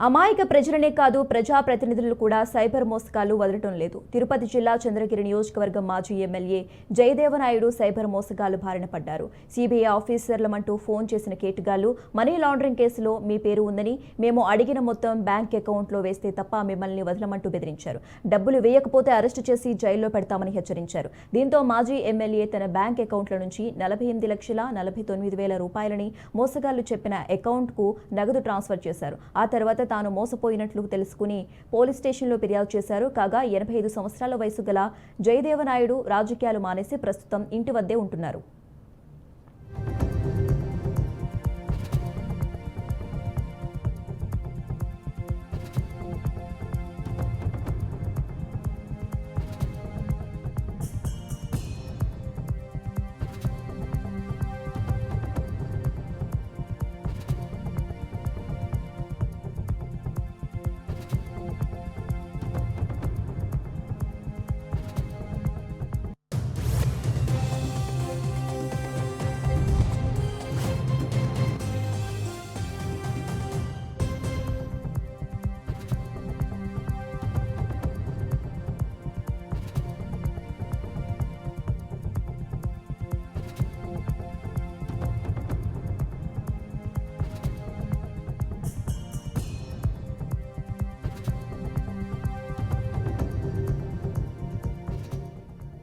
అమాయక ప్రజలనే కాదు ప్రజాప్రతినిధులు కూడా సైబర్ మోసగాళ్లు వదలటం లేదు. తిరుపతి జిల్లా చంద్రగిరి నియోజకవర్గం మాజీ ఎమ్మెల్యే జయదేవనాయుడు సైబర్ మోసగాళ్లు బారిన పడ్డారు. సిబిఐ ఆఫీసర్లమంటూ ఫోన్ చేసిన కేటుగాళ్లు మనీ లాండరింగ్ కేసులో మీ పేరు ఉందని, మేము అడిగిన మొత్తం బ్యాంక్ అకౌంట్లో వేస్తే తప్ప మిమ్మల్ని వదలమంటూ బెదిరించారు. డబ్బులు వేయకపోతే అరెస్టు చేసి జైల్లో పెడతామని హెచ్చరించారు. దీంతో మాజీ ఎమ్మెల్యే తన బ్యాంక్ అకౌంట్ల నుంచి 48,49,000 రూపాయలని మోసగాళ్లు చెప్పిన అకౌంట్కు నగదు ట్రాన్స్ఫర్ చేశారు. ఆ తర్వాత తాను మోసపోయినట్లు తెలుసుకుని పోలీస్ స్టేషన్లో ఫిర్యాదు చేశారు. కాగా 85 సంవత్సరాల వయసు గల జయదేవనాయుడు రాజకీయాలు మానేసి ప్రస్తుతం ఇంటి వద్దే ఉంటున్నారు.